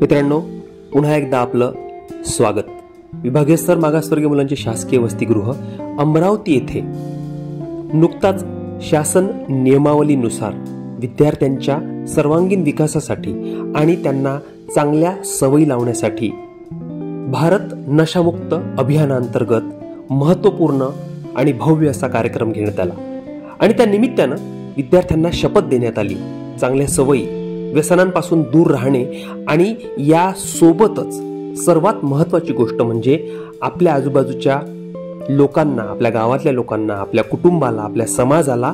मित्रांनो, पुन्हा एकदा आपलं स्वागत. विभागीय स्तर मागासवर्गीय मुलांचे शासकीय वसतिगृह अमरावती येथे नुकताच शासन नियमावलीनुसार विद्यार्थ्यांच्या सर्वांगीण विकासासाठी आणि त्यांना चांगल्या सवयी लावण्यासाठी भारत नशामुक्त अभियानांतर्गत महत्त्वपूर्ण आणि भव्य असा कार्यक्रम घेण्यात आला आणि त्या निमित्तानं विद्यार्थ्यांना शपथ देण्यात आली. चांगल्या सवयी, व्यसनांपासून दूर राहणे आणि या सोबतच सर्वात महत्त्वाची गोष्ट म्हणजे आपल्या आजूबाजूच्या लोकांना, आपल्या गावातल्या लोकांना, आपल्या कुटुंबाला, आपल्या समाजाला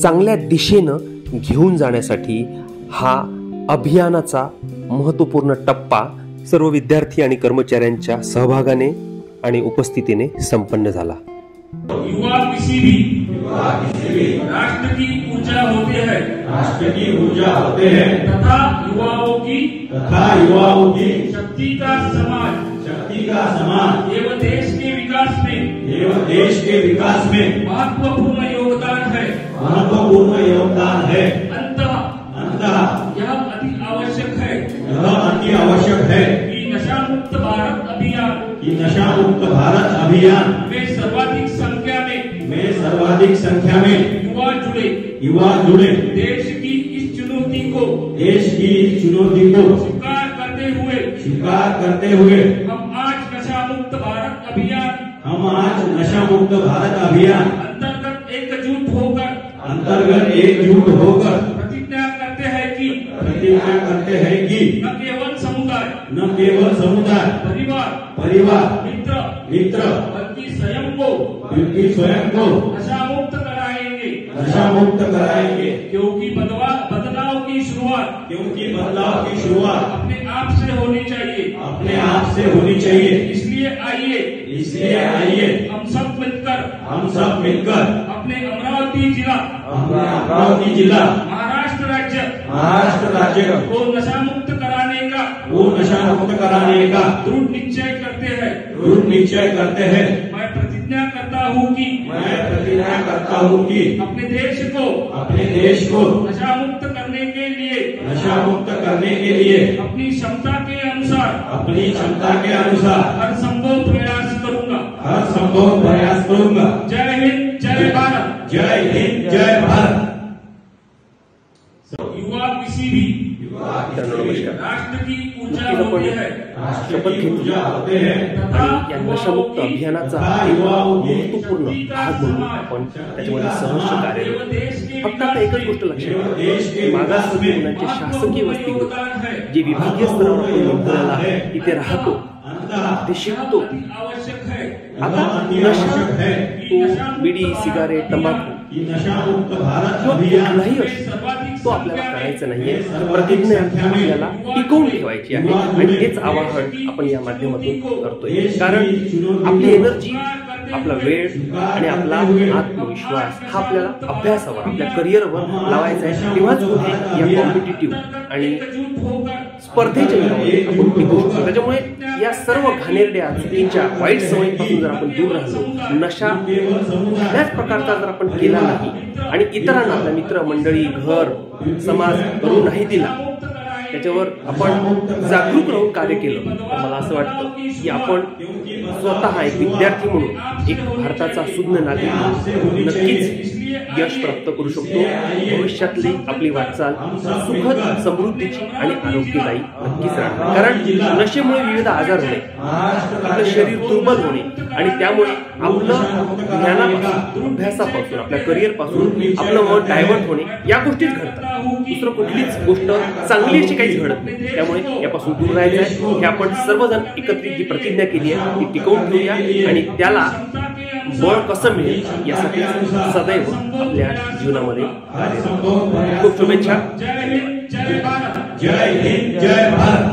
चांगल्या दिशेनं घेऊन जाण्यासाठी हा अभियानाचा महत्त्वपूर्ण टप्पा सर्व विद्यार्थी आणि कर्मचाऱ्यांच्या सहभागाने आणि उपस्थितीने संपन्न झाला. युवा किसी भी राष्ट्र की ऊर्जा होते हैं, तथा युवाओं की शक्ति का समाज एवं देश के विकास में महत्वपूर्ण योगदान है. अंततः यह अति आवश्यक है कि नशा मुक्त भारत अभियान में सर्वाधिक संख्या में युवा जुड़े. देश की इस चुनौती को स्वीकार करते हुए हम आज नशा मुक्त भारत अभियान अंतर्गत एकजुट होकर प्रतिज्ञा करते हैं कि न केवल समुदाय परिवार मित्र बल्कि स्वयं को नशा मुक्त कराएंगे. क्योंकि बदलाव की शुरुआत अपने आप से होनी चाहिए. इसलिए आइए हम सब मिलकर अपने अमरावती जिला महाराष्ट्र राज्य को नशा मुक्त कराने का दृढ़ निश्चय करते हैं. मैं प्रतिज्ञा करता हूँ कि अपने देश को नशा मुक्त करने के लिए अपनी क्षमता के अनुसार हर संभव प्रयास करूंगा. जय हिंद, जय भारत. युवा किसी भी राष्ट्र की ऊर्जा होते हैं, शपथ घेतली आणि या नशामुक्त अभियानाचा महत्त्वपूर्ण भाग म्हणून आपण त्याच्यामध्ये सहर्ष कार्य. फक्त आता एकच गोष्ट लक्षात ठेवा, मागासवर्गीय मुलांचे शासकीय वसतिगृह जे विभागीय स्तरावर आपण मंत्रालयाला इथे राहतो, ते शिकतो. आता नशा तो बिडी, सिगारेट, तंबाखू कुठलाही असतो, तो आपल्याला करायचा नाहीये. प्रतिज्ञा आपल्याला टिकवून ठेवायची आहे आणि हेच आवाहन आपण या माध्यमातून करतोय. कारण आपली एनर्जी, आपला वेळ आणि आपला आत्मविश्वास हा आपल्याला अभ्यासावर, आपल्या करिअरवर लावायचा आहे. तेव्हाच कुठे या कॉम्पिटिटिव्ह आणि स्पर्धेच्या युगामध्ये आपण टिकू शकतो. त्याच्यामुळे या सर्व घाणेरड्या, चुकीच्या, वाईट सवयींपासून जर आपण दूर राहिलो, नशा त्याच प्रकारचा जर आपण केला नाही आणि इतरांना, आपल्या मित्र मंडळी, घर, समाज करू नाही दिला, त्याच्यावर आपण जागरूक राहून कार्य केलं, तर मला असं वाटतं की आपण स्वतः एक विद्यार्थी म्हणून एक भारताचा सुज्ञ नागरिक नक्कीच यश प्राप्त करू शकतो. भविष्यातली आपली वाटचाल सुखद, समृद्धीची आणि आरोग्यदायी नक्कीच राहणार. कारण नशेमुळे विविध आजार होणे, आपलं शरीर दुर्बल होणे आणि त्यामुळे आपलं ज्ञानापासून, अभ्यासापासून, आपल्या करिअर पासून आपलं मन डायव्हर्ट होणे, या गोष्टीच घडतात. दुसरं कुठलीच गोष्ट चांगली अशी काहीच घडत नाही. त्यामुळे यापासून दूर राहायचं आहे. हे आपण सर्वजण एकत्रित जी प्रतिज्ञा केली आहे ती टिकवून ठेवूया आणि त्याला बळ कसं मिळेल यासाठी सदैव आपल्या जीवनामध्ये कार्य करूया. खूप शुभेच्छा. जय हिंद, जय भारत.